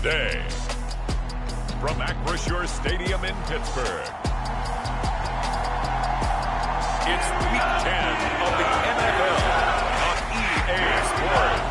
Thursday. From Acrisure Stadium in Pittsburgh, it's Week 10 of the NFL on EA Sports.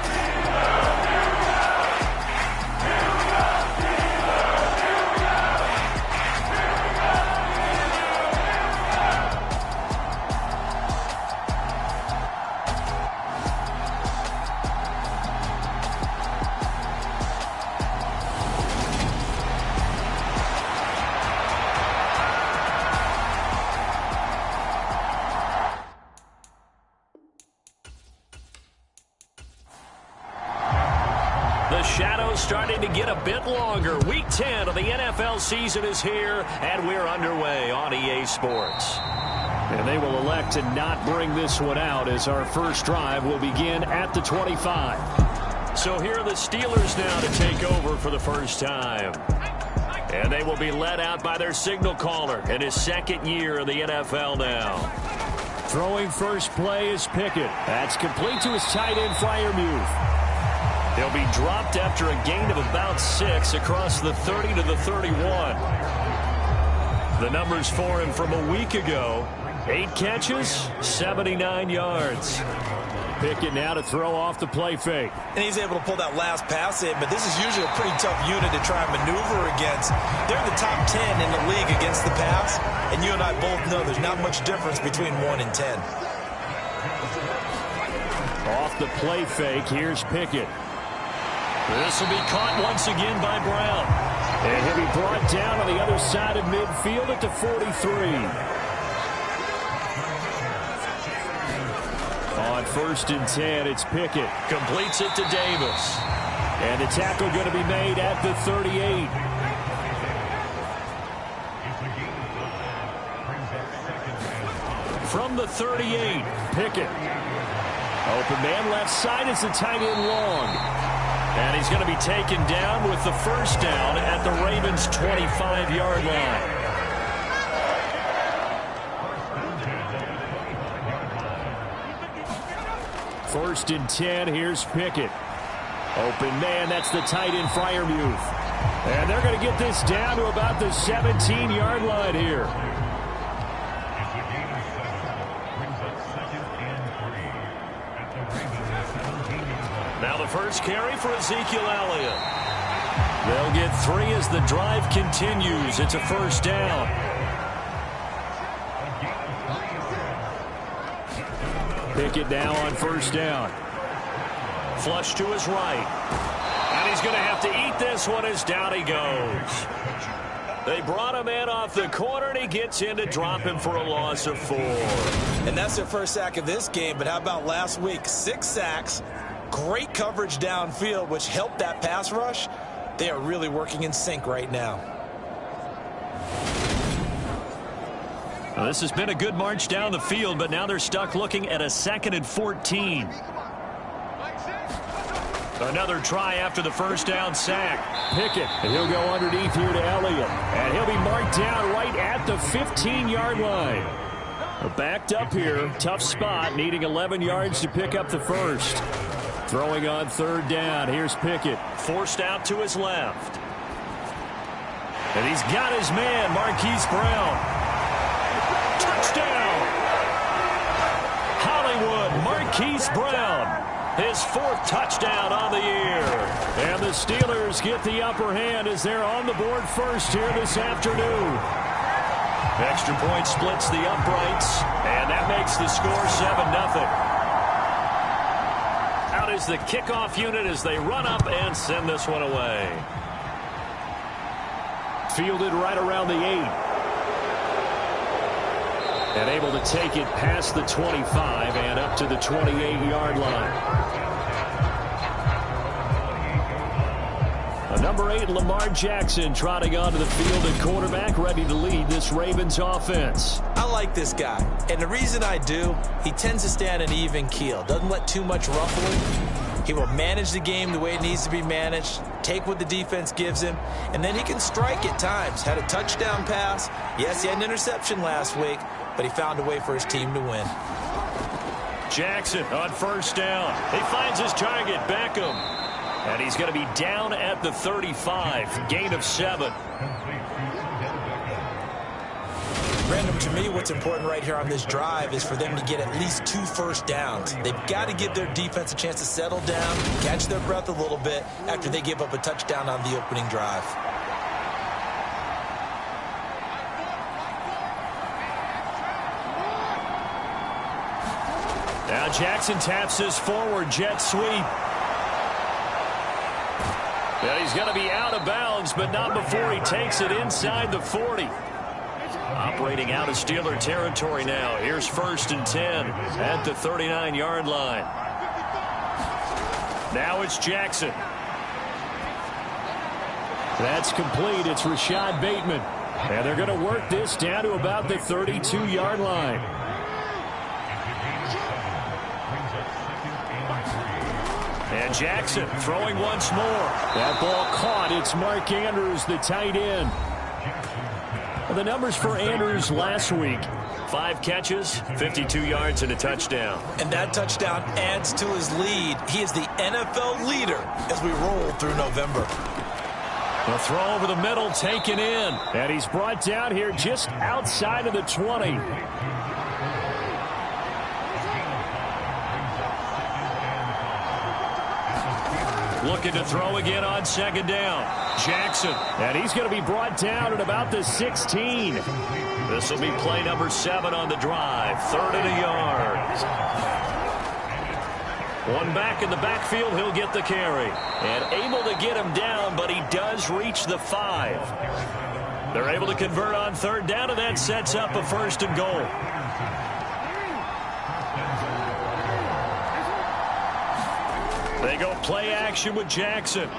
The shadow's starting to get a bit longer. Week 10 of the NFL season is here, and we're underway on EA Sports. And they will elect to not bring this one out as our first drive will begin at the 25. So here are the Steelers now to take over for the first time. And they will be led out by their signal caller in his second year in the NFL now. Throwing first play is Pickett. That's complete to his tight end, Freiermuth. He'll be dropped after a gain of about 6 across the 30 to the 31. The numbers for him from a week ago: 8 catches, 79 yards. Pickett now to throw off the play fake. And he's able to pull that last pass in, but this is usually a pretty tough unit to try and maneuver against. They're the top 10 in the league against the pass, and you and I both know there's not much difference between 1 and 10. Off the play fake, here's Pickett. This will be caught once again by Brown. And he'll be brought down on the other side of midfield at the 43. On 1st and 10, it's Pickett. Completes it to Davis. And the tackle going to be made at the 38. From the 38, Pickett. Open man left side is the tight end long. And he's going to be taken down with the first down at the Ravens' 25-yard line. First and 10, here's Pickett. Open man, that's the tight end, Freiermuth. And they're going to get this down to about the 17-yard line here. Now the first carry for Ezekiel Elliott. They'll get 3 as the drive continues. It's a first down. Pickett now on first down. Flush to his right. And he's going to have to eat this one as down he goes. They brought him in off the corner, and he gets in to drop him for a loss of 4. And that's their first sack of this game, but how about last week? 6 sacks. Great coverage downfield, which helped that pass rush. They are really working in sync right now. Well, this has been a good march down the field, but now they're stuck looking at a 2nd and 14. Another try after the first down sack. Pickett, and he'll go underneath here to Elliott. And he'll be marked down right at the 15-yard line. Backed up here, tough spot, needing 11 yards to pick up the first. Throwing on 3rd down. Here's Pickett. Forced out to his left. And he's got his man, Marquise Brown. Touchdown! Hollywood, Marquise Brown. His 4th touchdown on the year. And the Steelers get the upper hand as they're on the board first here this afternoon. Extra point splits the uprights, and that makes the score 7-0. Out is the kickoff unit as they run up and send this one away. Fielded right around the 8. And able to take it past the 25 and up to the 28-yard line. Number 8, Lamar Jackson, trotting onto the field at quarterback, ready to lead this Ravens offense. I like this guy, and the reason I do, he tends to stay on an even keel. Doesn't let too much ruffling. He will manage the game the way it needs to be managed, take what the defense gives him, and then he can strike at times. Had a touchdown pass. Yes, he had an interception last week, but he found a way for his team to win. Jackson on first down. He finds his target, Beckham. And he's going to be down at the 35. Gain of 7. Random, to me, what's important right here on this drive is for them to get at least 2 first downs. They've got to give their defense a chance to settle down, catch their breath a little bit after they give up a touchdown on the opening drive. Now Jackson taps his forward jet sweep. And he's going to be out of bounds, but not before he takes it inside the 40. Operating out of Steeler territory now. Here's 1st and 10 at the 39-yard line. Now it's Jackson. That's complete. It's Rashad Bateman. And they're going to work this down to about the 32-yard line. And Jackson throwing once more. That ball caught. It's Mark Andrews, the tight end. The numbers for Andrews last week: 5 catches, 52 yards, and a touchdown. And that touchdown adds to his lead. He is the NFL leader as we roll through November. The throw over the middle taken in. And he's brought down here just outside of the 20. Looking to throw again on 2nd down. Jackson. And he's going to be brought down at about the 16. This will be play number 7 on the drive. 3rd and a yard. One back in the backfield. He'll get the carry. And able to get him down, but he does reach the 5. They're able to convert on 3rd down, and that sets up a 1st and goal. They go play action with Jackson.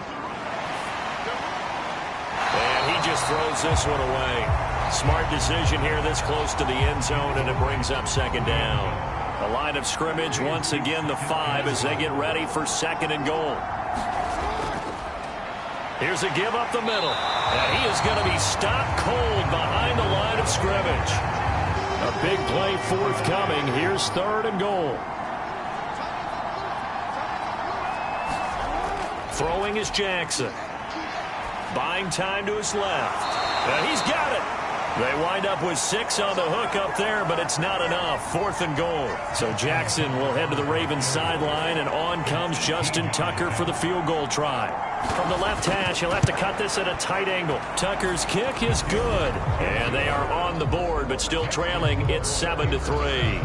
And he just throws this one away. Smart decision here this close to the end zone, and it brings up 2nd down. The line of scrimmage, once again, the 5 as they get ready for 2nd and goal. Here's a give up the middle. And he is going to be stopped cold behind the line of scrimmage. A big play forthcoming. Here's 3rd and goal. Throwing is Jackson. Buying time to his left. And he's got it. They wind up with 6 on the hook up there, but it's not enough. 4th and goal. So Jackson will head to the Ravens sideline, and on comes Justin Tucker for the field goal try. From the left hash, he'll have to cut this at a tight angle. Tucker's kick is good. And they are on the board, but still trailing. It's 7-3.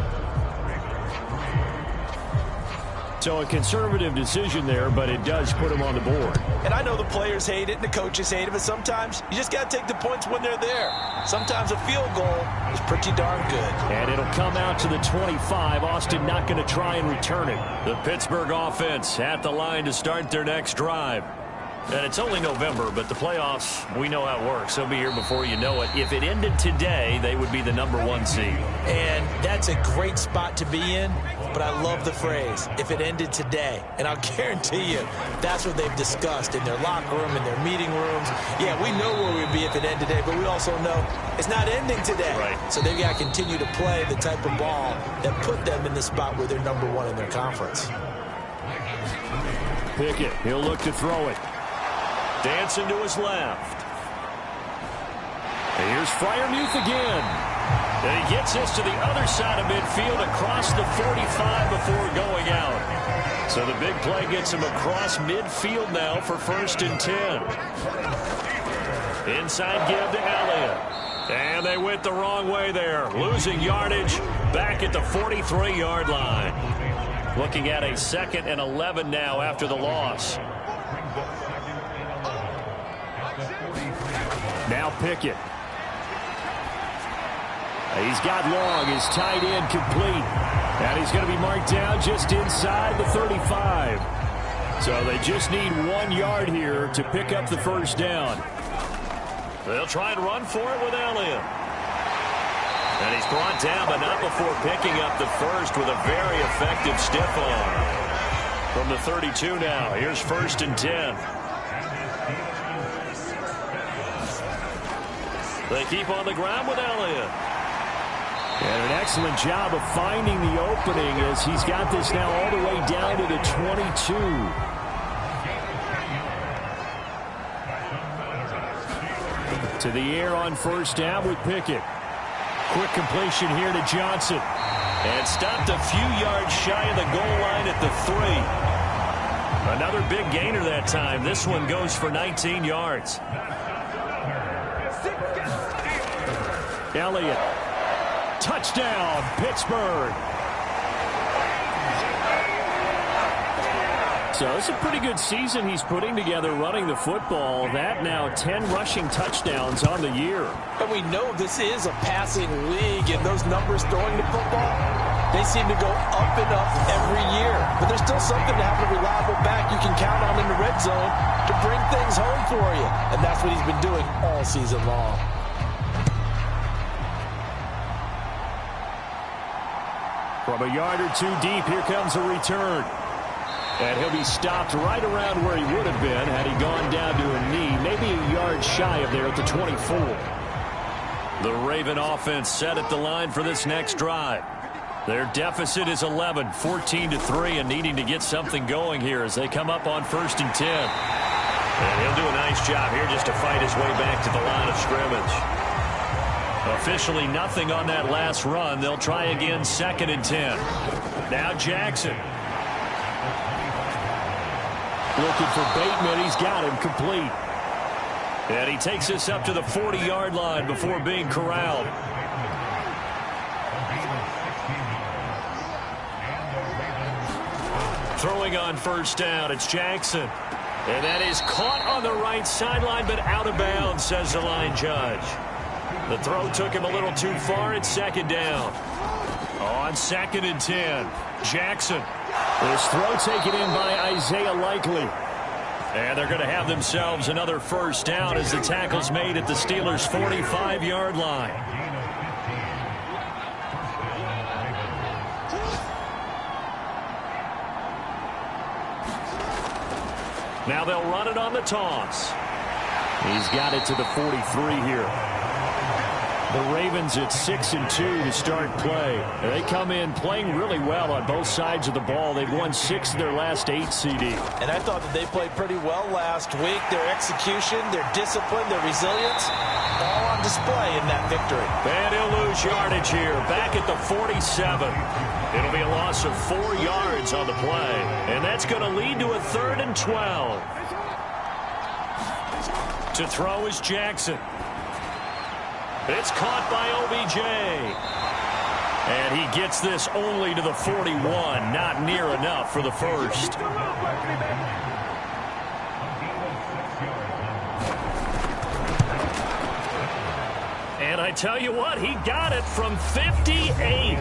So a conservative decision there, but it does put him on the board. And I know the players hate it and the coaches hate it, but sometimes you just got to take the points when they're there. Sometimes a field goal is pretty darn good. And it'll come out to the 25. Austin not going to try and return it. The Pittsburgh offense at the line to start their next drive. And it's only November, but the playoffs, we know how it works. They'll be here before you know it. If it ended today, they would be the #1 seed. And that's a great spot to be in, but I love the phrase, if it ended today. And I'll guarantee you, that's what they've discussed in their locker room, in their meeting rooms. Yeah, we know where we'd be if it ended today, but we also know it's not ending today. Right. So they've got to continue to play the type of ball that put them in the spot where they're #1 in their conference. Pickett, he'll look to throw it. Dancing to his left. And here's Freiermuth again. And he gets this to the other side of midfield across the 45 before going out. So the big play gets him across midfield now for 1st and 10. Inside give to Elliott. And they went the wrong way there. Losing yardage back at the 43-yard line. Looking at a 2nd and 11 now after the loss. Now Pickett. He's got Long, his tight end complete. And he's going to be marked down just inside the 35. So they just need 1 yard here to pick up the 1st down. They'll try and run for it with Elliott. And he's brought down, but not before picking up the 1st with a very effective stiff arm. From the 32 now, here's 1st and 10. They keep on the ground with Elliott. And an excellent job of finding the opening as he's got this now all the way down to the 22. To the air on first down with Pickett. Quick completion here to Johnson. And stopped a few yards shy of the goal line at the 3. Another big gainer that time. This one goes for 19 yards. Elliott. Touchdown, Pittsburgh. So it's a pretty good season he's putting together running the football. That now 10 rushing touchdowns on the year. And we know this is a passing league, and those numbers throwing the football, they seem to go up and up every year. But there's still something to have a reliable back you can count on in the red zone to bring things home for you. And that's what he's been doing all season long. From a yard or two deep, here comes a return. And he'll be stopped right around where he would have been had he gone down to a knee, maybe a yard shy of there at the 24. The Raven offense set at the line for this next drive. Their deficit is 11, 14-3, and needing to get something going here as they come up on 1st and 10. And he'll do a nice job here just to fight his way back to the line of scrimmage. Officially nothing on that last run. They'll try again 2nd and 10. Now Jackson. Looking for Bateman. He's got him complete. And he takes us up to the 40-yard line before being corralled. Throwing on 1st down, it's Jackson. And that is caught on the right sideline, but out of bounds, says the line judge. The throw took him a little too far. It's 2nd down. On 2nd and 10, Jackson. This throw taken in by Isaiah Likely. And they're going to have themselves another 1st down as the tackle's made at the Steelers' 45-yard line. Now they'll run it on the toss. He's got it to the 43 here. The Ravens at 6-2 to start play. They come in playing really well on both sides of the ball. They've won 6 of their last 8 CD. And I thought that they played pretty well last week. Their execution, their discipline, their resilience, all on display in that victory. And he'll lose yardage here, back at the 47. It'll be a loss of 4 yards on the play. And that's going to lead to a 3rd and 12. To throw is Jackson. It's caught by OBJ. And he gets this only to the 41. Not near enough for the 1st. And I tell you what, he got it from 58.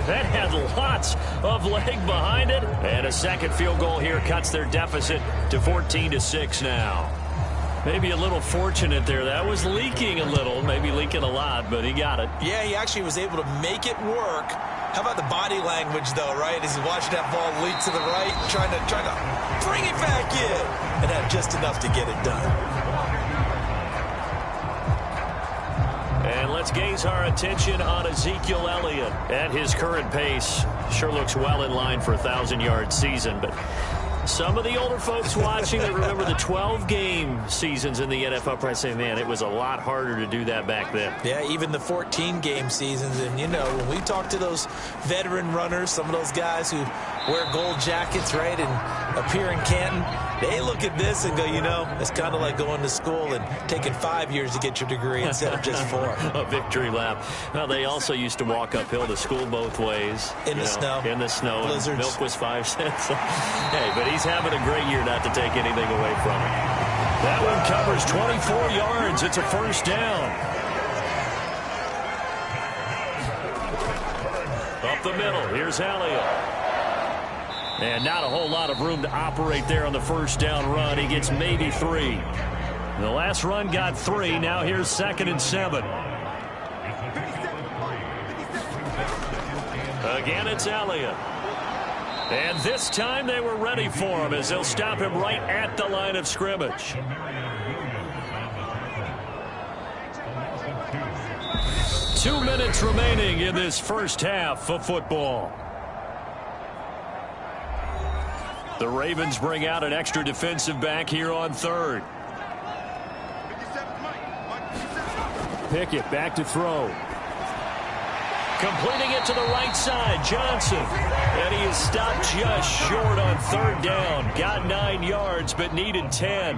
That had lots of leg behind it. And a 2nd field goal here cuts their deficit to 14-6 now. Maybe a little fortunate there. That was leaking a little, maybe leaking a lot, but he got it. Yeah, he actually was able to make it work. How about the body language, though, right? As he watched that ball leak to the right, trying to bring it back in, and had just enough to get it done. And let's gaze our attention on Ezekiel Elliott. At his current pace, sure looks well in line for a 1,000-yard season, but some of the older folks watching that remember the 12-game seasons in the NFL probably say, man, it was a lot harder to do that back then. Yeah, even the 14-game seasons. And, you know, when we talk to those veteran runners, some of those guys who wear gold jackets, right, and appear in Canton, they look at this and go, you know, it's kind of like going to school and taking 5 years to get your degree instead of just 4. A victory lap. Well, they also used to walk uphill to school both ways. In the snow. In the snow. Blizzards. Milk was 5 cents. Hey, but he's having a great year not to take anything away from him. That one covers 24 yards. It's a 1st down. Up the middle. Here's Elliott. And not a whole lot of room to operate there on the 1st down run. He gets maybe 3. The last run got 3. Now here's 2nd and 7. Again, it's Elliott. And this time they were ready for him as they'll stop him right at the line of scrimmage. Two minutes remaining in this first half of football. The Ravens bring out an extra defensive back here on 3rd. Pickett back to throw. Completing it to the right side, Johnson. And he is stopped just short on third down. Got 9 yards, but needed 10.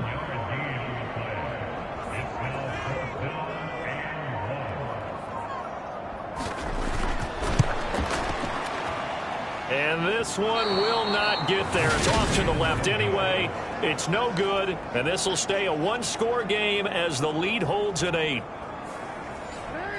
And this one will not get there. It's off to the left anyway. It's no good. And this will stay a one-score game as the lead holds at 8.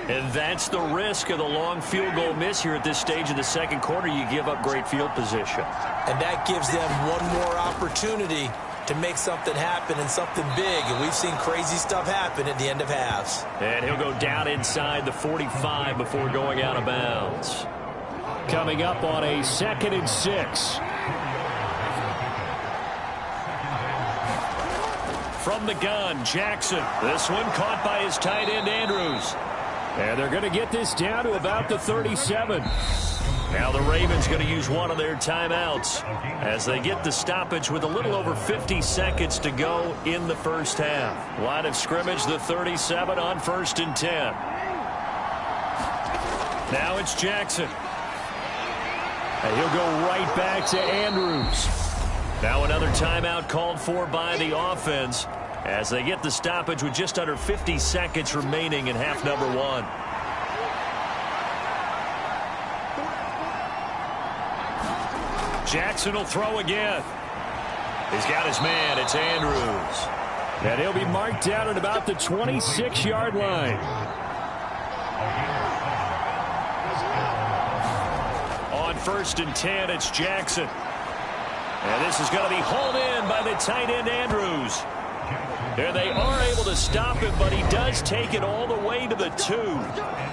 And that's the risk of the long field goal miss here at this stage of the second quarter. You give up great field position. And that gives them one more opportunity to make something happen and something big. And we've seen crazy stuff happen at the end of halves. And he'll go down inside the 45 before going out of bounds. Coming up on a 2nd and 6. From the gun, Jackson. This one caught by his tight end, Andrews. And they're going to get this down to about the 37. Now the Ravens going to use one of their timeouts as they get the stoppage with a little over 50 seconds to go in the first half. Line of scrimmage, the 37 on 1st and 10. Now it's Jackson. And he'll go right back to Andrews. Now another timeout called for by the offense as they get the stoppage with just under 50 seconds remaining in half number 1. Jackson will throw again. He's got his man. It's Andrews. And he'll be marked down at about the 26-yard line. On 1st and 10, it's Jackson. And this is going to be hauled in by the tight end, Andrews. And they are able to stop him, but he does take it all the way to the 2.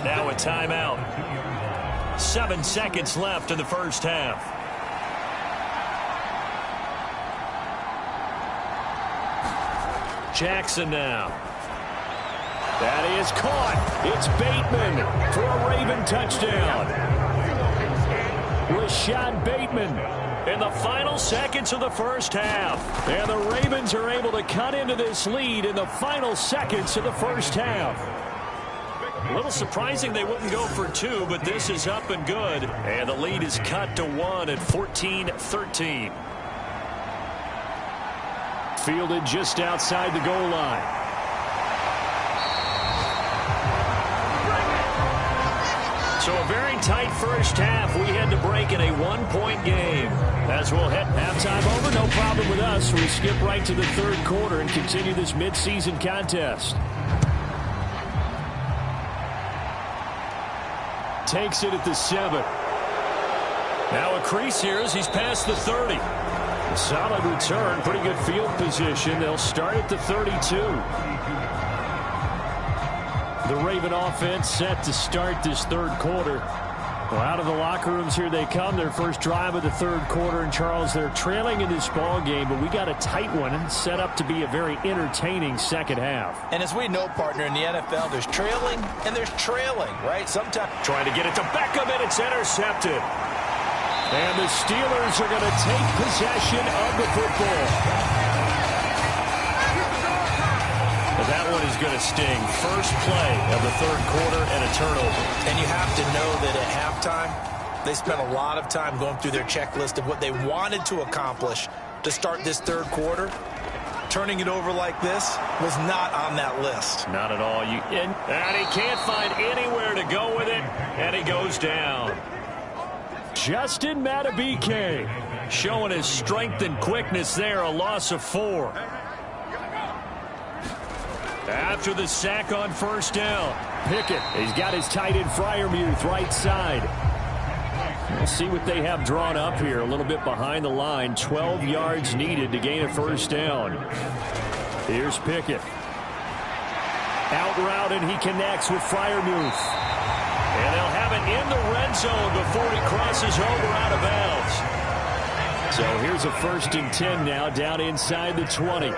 Now a timeout. 7 seconds left in the first half. Jackson now. That is caught. It's Bateman for a Raven touchdown. Rashad Bateman in the final seconds of the first half. And the Ravens are able to cut into this lead in the final seconds of the first half. A little surprising they wouldn't go for 2, but this is up and good. And the lead is cut to 1 at 14-13. Fielded just outside the goal line. So a very tight first half. We had to break in a 1-point game. As we'll hit halftime over, no problem with us. We skip right to the third quarter and continue this midseason contest. Takes it at the 7. Now a crease here as he's past the 30. A solid return, pretty good field position. They'll start at the 32. The Raven offense set to start this third quarter. Well, out of the locker rooms here they come. Their first drive of the third quarter. And Charles, they're trailing in this ball game, but we got a tight one and set up to be a very entertaining second half. And as we know, partner, in the NFL, there's trailing and there's trailing, right? Sometimes trying to get it to Beckham, and it's intercepted. And the Steelers are going to take possession of the football. But that one is going to sting. First play of the third quarter and a turnover. And you have to know that at halftime, they spent a lot of time going through their checklist of what they wanted to accomplish to start this third quarter. Turning it over like this was not on that list. Not at all. And he can't find anywhere to go with it, and he goes down. Justin Matabike showing his strength and quickness there, a loss of 4. After the sack on first down, Pickett, he's got his tight end Freiermuth right side. We'll see what they have drawn up here, a little bit behind the line. 12 yards needed to gain a first down. Here's Pickett. Out route, and he connects with Freiermuth. And they'll have it in the red zone before he crosses over out of bounds. So here's a 1st and 10 now, down inside the 20.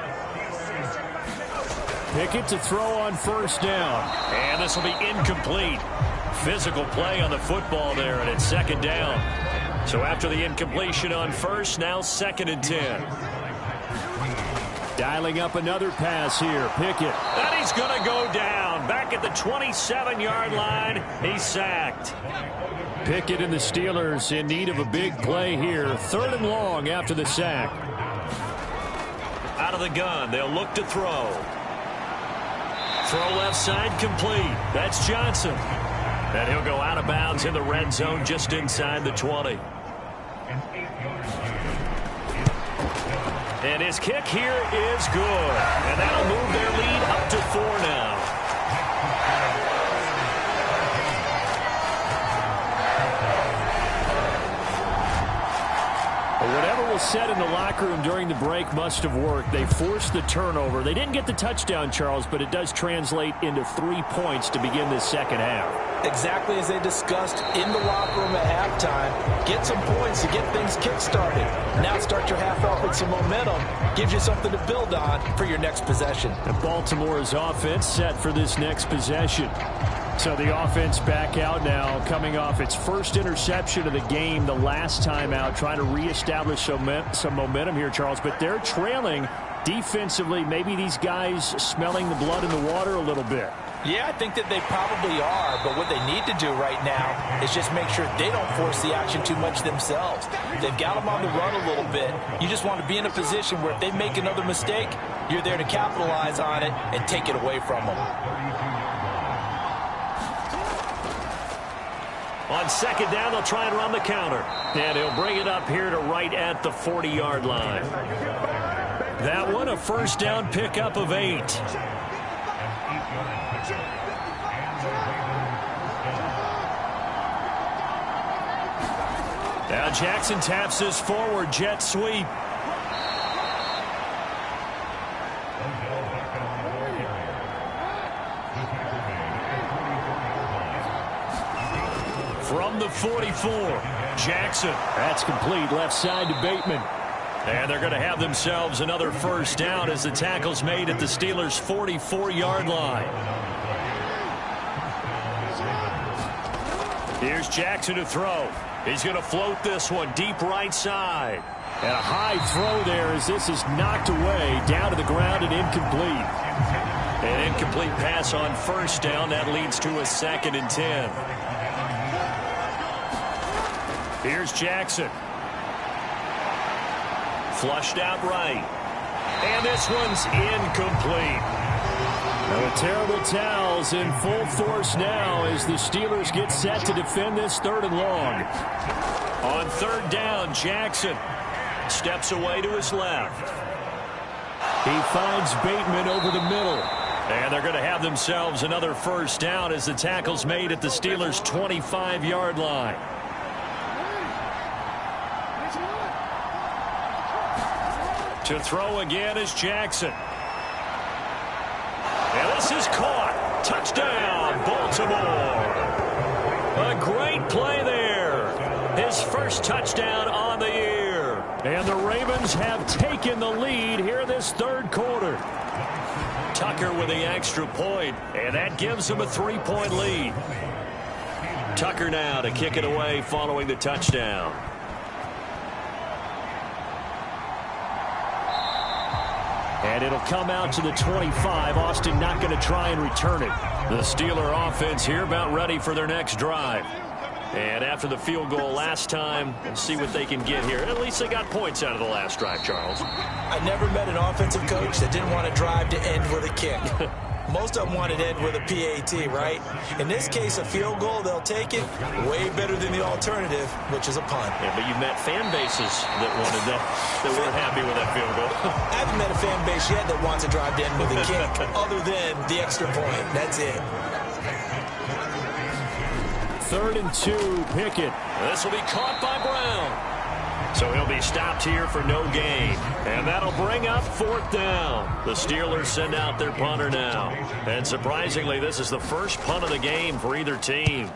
Pickett to throw on first down. And this will be incomplete. Physical play on the football there, and it's second down. So after the incompletion on first, now 2nd and 10. Dialing up another pass here. Pickett. And he's going to go down. Back at the 27-yard line. He's sacked. Pickett and the Steelers in need of a big play here. 3rd and long after the sack. Out of the gun. They'll look to throw. Throw left side complete. That's Johnson. And he'll go out of bounds in the red zone just inside the 20. And his kick here is good. And that'll move their lead up to 4 now. Whatever was said in the locker room during the break must have worked. They forced the turnover. They didn't get the touchdown, Charles, but it does translate into 3 points to begin this second half. Exactly as they discussed in the locker room at halftime. Get some points to get things kick-started. Now start your half off with some momentum. Gives you something to build on for your next possession. And Baltimore's offense set for this next possession. So the offense back out now, coming off its first interception of the game the last time out, trying to reestablish some momentum here, Charles. But they're trailing defensively. Maybe these guys smelling the blood in the water a little bit. Yeah, I think that they probably are, but what they need to do right now is just make sure they don't force the action too much themselves. They've got them on the run a little bit. You just want to be in a position where if they make another mistake, you're there to capitalize on it and take it away from them. On second down, they'll try and run the counter. And he'll bring it up here to right at the 40-yard line. That one, a first down pickup of 8. Now Jackson taps his forward jet sweep. From the 44, Jackson. That's complete left side to Bateman. And they're going to have themselves another first down as the tackle's made at the Steelers' 44-yard line. Here's Jackson to throw. He's going to float this one deep right side. And a high throw there as this is knocked away down to the ground and incomplete. An incomplete pass on first down. That leads to a 2nd and 10. Here's Jackson. Flushed out right. And this one's incomplete. Now the terrible towels in full force now as the Steelers get set to defend this 3rd and long. On 3rd down, Jackson steps away to his left. He finds Bateman over the middle. And they're going to have themselves another first down as the tackle's made at the Steelers' 25-yard line. To throw again is Jackson. And this is caught. Touchdown, Baltimore. A great play there. His first touchdown on the year. And the Ravens have taken the lead here this 3rd quarter. Tucker with the extra point, and that gives them a 3-point lead. Tucker now to kick it away following the touchdown. And it'll come out to the 25. Austin not going to try and return it. The Steeler offense here about ready for their next drive. And after the field goal last time, we'll see what they can get here. At least they got points out of the last drive, Charles. I never met an offensive coach that didn't want to drive to end with a kick. Most of them want it to end with a PAT, right? In this case, a field goal, they'll take it way better than the alternative, which is a punt. Yeah, but you've met fan bases that wanted that weren't happy with that field goal. I haven't met a fan base yet that wants a drive to end with a kick, other than the extra point. That's it. 3rd and 2, Pickett. This will be caught by Brown. So he'll be stopped here for no gain. And that'll bring up 4th down. The Steelers send out their punter now. And surprisingly, this is the first punt of the game for either team.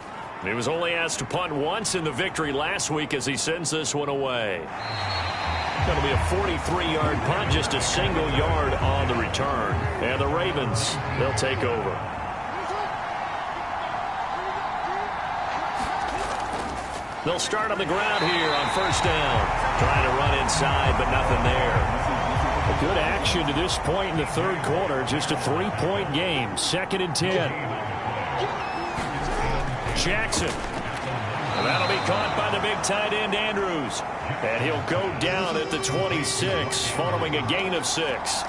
He was only asked to punt once in the victory last week as he sends this one away. Going to be a 43-yard punt, just a single yard on the return. And the Ravens, they'll take over. They'll start on the ground here on 1st down. Trying to run inside, but nothing there. Good action to this point in the third quarter. Just a 3-point game. 2nd and 10. Jackson. And that'll be caught by the big tight end, Andrews. And he'll go down at the 26 following a gain of 6.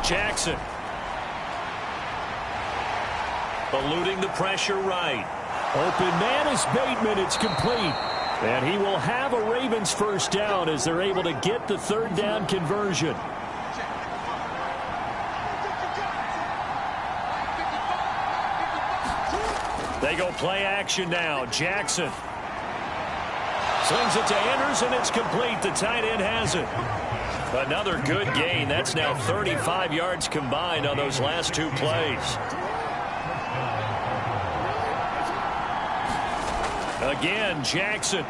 Jackson. Eluding the pressure right. Open man is Bateman. It's complete. And he will have a Ravens first down as they're able to get the 3rd down conversion. They go play action now. Jackson. Slings it to Andrews, and it's complete. The tight end has it. Another good gain. That's now 35 yards combined on those last 2 plays. Again, Jackson.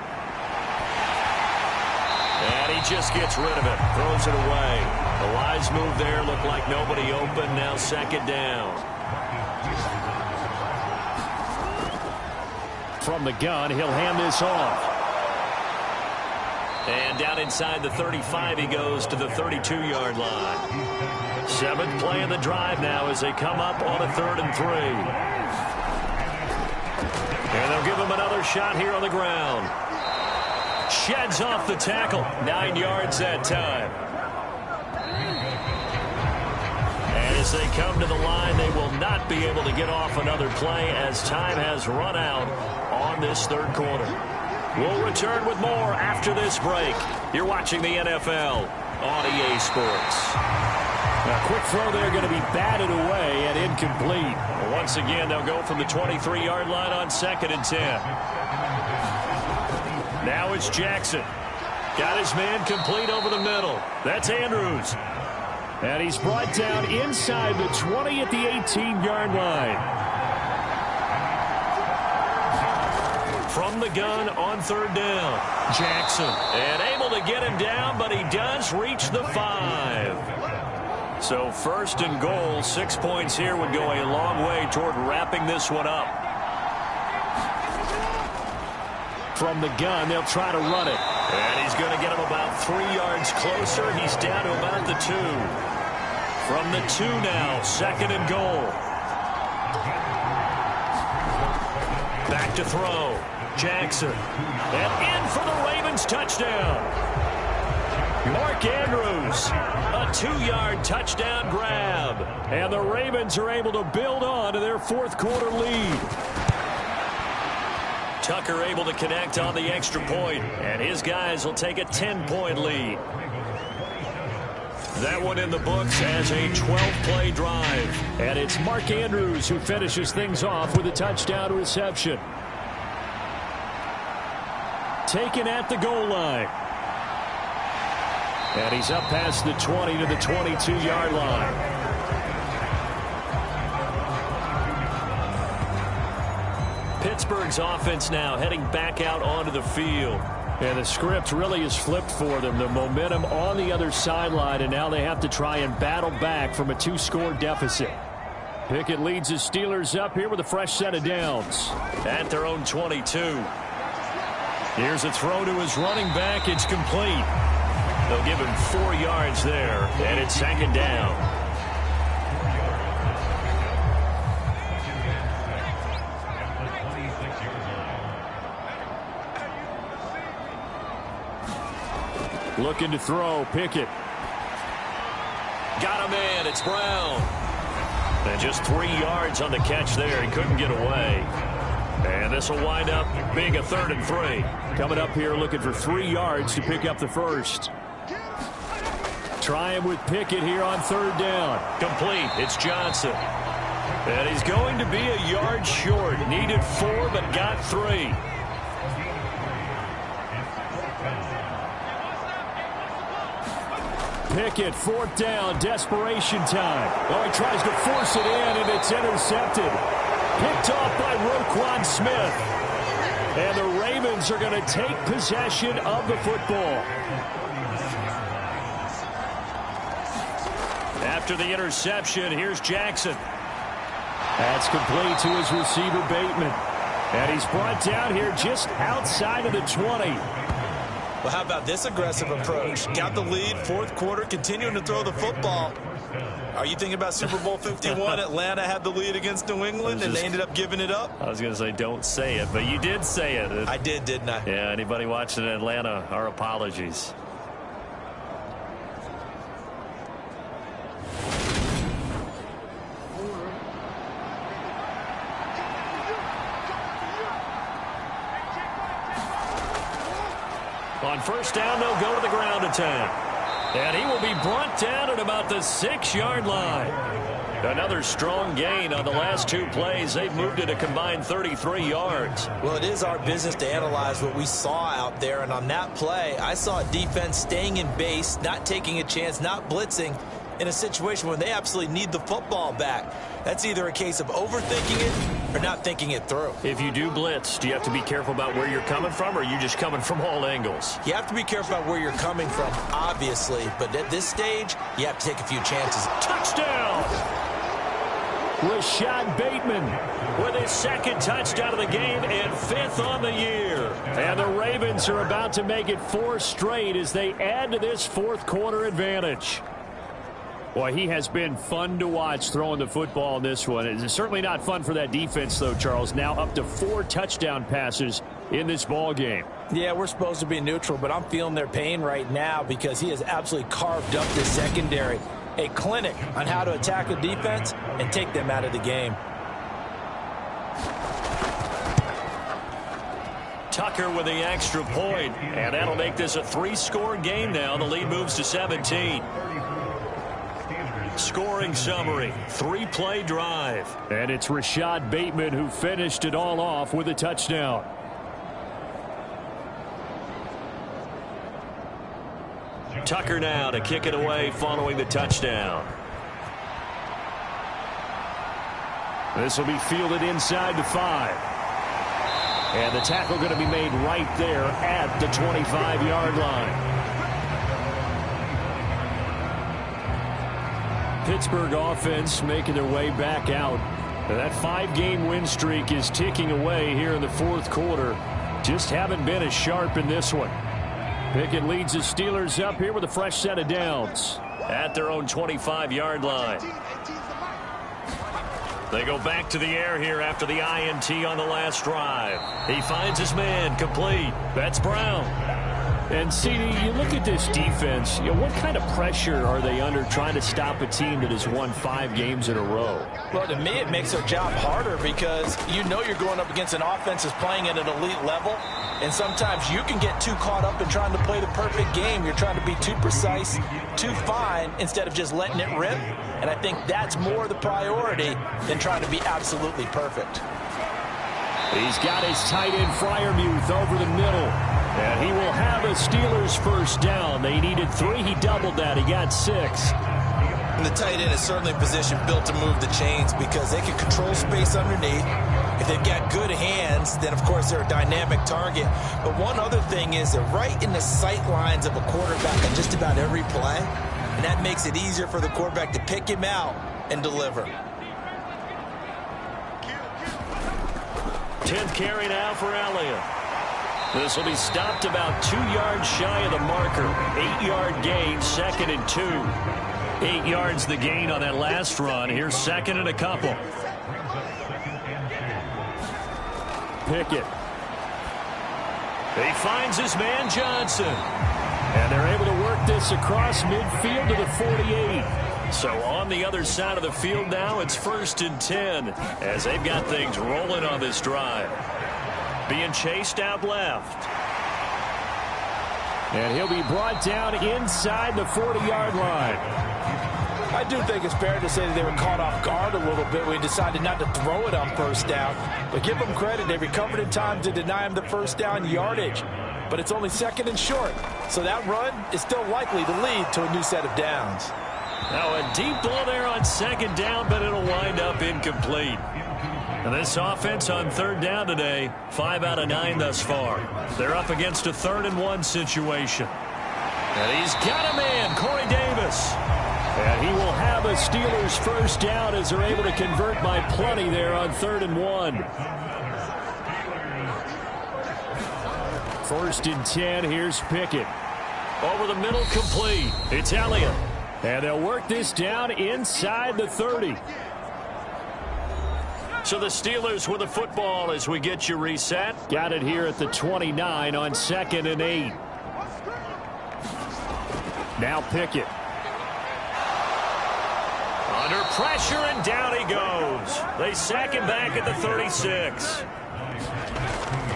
And he just gets rid of it. Throws it away. The wise move there. Looked like nobody open. Now 2nd down. From the gun, he'll hand this off. And down inside the 35 he goes to the 32-yard line. 7th play of the drive now as they come up on a 3rd and 3. And they'll give him another shot here on the ground. Sheds off the tackle. 9 yards that time. And as they come to the line, they will not be able to get off another play as time has run out on this 3rd quarter. We'll return with more after this break. You're watching the NFL on EA Sports. A quick throw there going to be batted away and incomplete. Once again, they'll go from the 23-yard line on 2nd and 10. Now it's Jackson. Got his man complete over the middle. That's Andrews. And he's brought down inside the 20 at the 18-yard line. From the gun on 3rd down. Jackson. And able to get him down, but he does reach the 5. So 1st and goal, 6 points here would go a long way toward wrapping this one up. From the gun, they'll try to run it. And he's going to get him about 3 yards closer. He's down to about the 2. From the 2 now, 2nd and goal. Back to throw. Jackson. And in for the Ravens touchdown. Mark Andrews, a 2-yard touchdown grab. And the Ravens are able to build on to their 4th quarter lead. Tucker able to connect on the extra point, and his guys will take a 10-point lead. That one in the books as a 12-play drive. And it's Mark Andrews who finishes things off with a touchdown reception. Taken at the goal line. And he's up past the 20 to the 22-yard line. Pittsburgh's offense now heading back out onto the field. And the script really is flipped for them. The momentum on the other sideline, and now they have to try and battle back from a 2-score deficit. Pickett leads his Steelers up here with a fresh set of downs. At their own 22. Here's a throw to his running back. It's complete. They'll give him 4 yards there, and it's 2nd down. Looking to throw, Pickett. Got him in, it's Brown. And just 3 yards on the catch there. He couldn't get away. And this will wind up being a 3rd and 3. Coming up here looking for 3 yards to pick up the first. Trying with Pickett here on 3rd down. Complete. It's Johnson. And he's going to be a yard short. Needed 4, but got 3. Pickett, 4th down, desperation time. Oh, he tries to force it in, and it's intercepted. Picked off by Roquan Smith. And the Ravens are going to take possession of the football. After the interception, here's Jackson. That's complete to his receiver, Bateman. And he's brought down here just outside of the 20. Well, how about this aggressive approach? Got the lead, fourth quarter, continuing to throw the football. Are you thinking about Super Bowl 51? Atlanta had the lead against New England, and they ended up giving it up? I was going to say don't say it, but you did say it. I did, didn't I? Yeah, anybody watching in Atlanta, our apologies. On first down, they'll go to the ground attack. And he will be brought down at about the 6-yard line. Another strong gain on the last 2 plays. They've moved it a combined 33 yards. Well, it is our business to analyze what we saw out there. And on that play, I saw a defense staying in base, not taking a chance, not blitzing in a situation where they absolutely need the football back. That's either a case of overthinking it or not thinking it through. If you do blitz, do you have to be careful about where you're coming from, or are you just coming from all angles? You have to be careful about where you're coming from, obviously. But at this stage, you have to take a few chances. Touchdown! Rashad Bateman with his 2nd touchdown of the game and 5th on the year. And the Ravens are about to make it 4 straight as they add to this fourth quarter advantage. Boy, he has been fun to watch throwing the football in this one. It's certainly not fun for that defense, though, Charles. Now up to 4 touchdown passes in this ball game. Yeah, we're supposed to be neutral, but I'm feeling their pain right now because he has absolutely carved up the secondary. A clinic on how to attack a defense and take them out of the game. Tucker with the extra point, and that'll make this a 3-score game now. The lead moves to 17. Scoring summary, 3-play drive. And it's Rashad Bateman who finished it all off with a touchdown. Tucker now to kick it away following the touchdown. This will be fielded inside the 5. And the tackle going to be made right there at the 25-yard line. Pittsburgh offense making their way back out. That 5-game win streak is ticking away here in the fourth quarter. Just haven't been as sharp in this one. Pickett leads the Steelers up here with a fresh set of downs at their own 25-yard line. They go back to the air here after the INT on the last drive. He finds his man complete. That's Brown. And, CD, you look at this defense, what kind of pressure are they under trying to stop a team that has won 5 games in a row? Well, to me, it makes their job harder because you know you're going up against an offense that's playing at an elite level, and sometimes you can get too caught up in trying to play the perfect game. You're trying to be too precise, too fine, instead of just letting it rip, and I think that's more the priority than trying to be absolutely perfect. He's got his tight end Freiermuth over the middle. And he will have a Steelers first down. They needed 3. He doubled that. He got 6. And the tight end is certainly a position built to move the chains because they can control space underneath. If they've got good hands, then, of course, they're a dynamic target. But one other thing is they're right in the sight lines of a quarterback on just about every play. And that makes it easier for the quarterback to pick him out and deliver. 10th carry now for Elliott. This will be stopped about 2 yards shy of the marker. 8-yard gain, 2nd and 2. 8 yards the gain on that last run. Here's 2nd and a couple. Pickett. He finds his man Johnson. And they're able to work this across midfield to the 48. So on the other side of the field now, it's 1st and 10 as they've got things rolling on this drive. Being chased out left. And he'll be brought down inside the 40-yard line. I do think it's fair to say that they were caught off guard a little bit when he decided not to throw it on first down. But give them credit. They recovered in time to deny him the first down yardage. But it's only 2nd and short. So that run is still likely to lead to a new set of downs. Now a deep ball there on 2nd down, but it'll wind up incomplete. And this offense on 3rd down today, 5 out of 9 thus far. They're up against a 3rd and 1 situation. And he's got a man, Corey Davis. And he will have a Steelers first down as they're able to convert by plenty there on 3rd and 1. 1st and 10. Here's Pickett. Over the middle, complete. It's Elliott. And they'll work this down inside the 30. So the Steelers with the football as we get you reset. Got it here at the 29 on 2nd and 8. Now Pickett. Under pressure, and down he goes. They sack him back at the 36.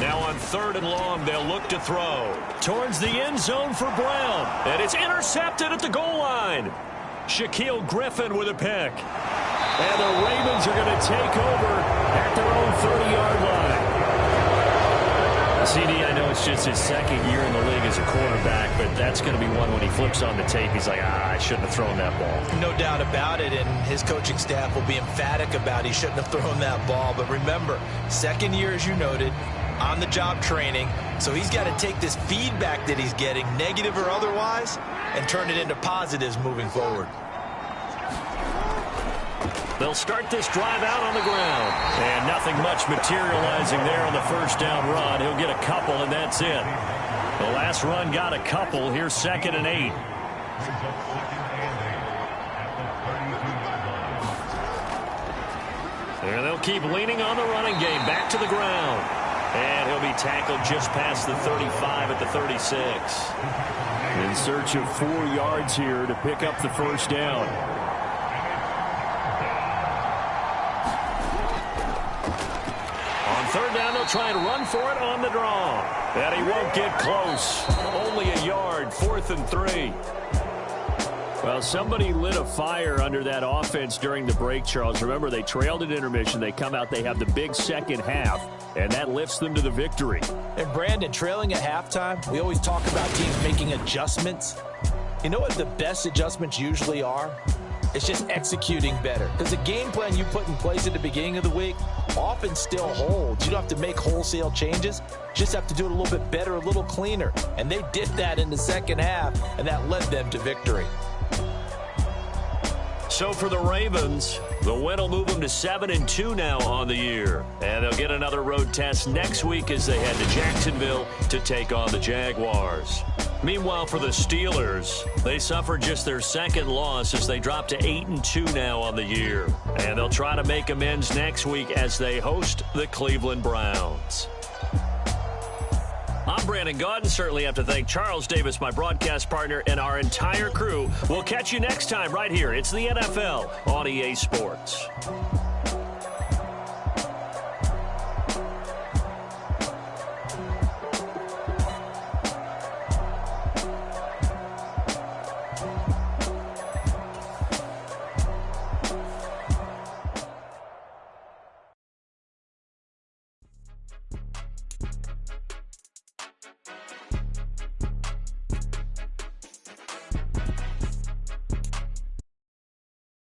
Now on 3rd and long, they'll look to throw. Towards the end zone for Brown. And it's intercepted at the goal line. Shaquille Griffin with a pick. And the Ravens are going to take over at their own 30-yard line. CD, I know it's just his 2nd year in the league as a quarterback, but that's going to be one when he flips on the tape, he's like, I shouldn't have thrown that ball. No doubt about it, and his coaching staff will be emphatic about he shouldn't have thrown that ball. But remember, 2nd year, as you noted, on-the-job training, so he's got to take this feedback that he's getting, negative or otherwise, and turn it into positives moving forward. They'll start this drive out on the ground. And nothing much materializing there on the 1st down run. He'll get a couple, and that's it. The last run got a couple. Here's 2nd and 8. And they'll keep leaning on the running game. Back to the ground. And he'll be tackled just past the 35 at the 36. In search of 4 yards here to pick up the 1st down. On 3rd down, they'll try and run for it on the draw. And he won't get close. Only a yard, 4th and 3. Well, somebody lit a fire under that offense during the break, Charles. Remember, they trailed at intermission. They come out, they have the big second half, and that lifts them to the victory. And, Brandon, trailing at halftime, we always talk about teams making adjustments. You know what the best adjustments usually are? It's just executing better. Because the game plan you put in place at the beginning of the week often still holds. You don't have to make wholesale changes. You just have to do it a little bit better, a little cleaner. And they did that in the second half, and that led them to victory. So for the Ravens, the win will move them to 7-2 now on the year. And they'll get another road test next week as they head to Jacksonville to take on the Jaguars. Meanwhile, for the Steelers, they suffered just their 2nd loss as they drop to 8-2 now on the year. And they'll try to make amends next week as they host the Cleveland Browns. I'm Brandon Gaudin. Certainly have to thank Charles Davis, my broadcast partner, and our entire crew. We'll catch you next time right here. It's the NFL on EA Sports.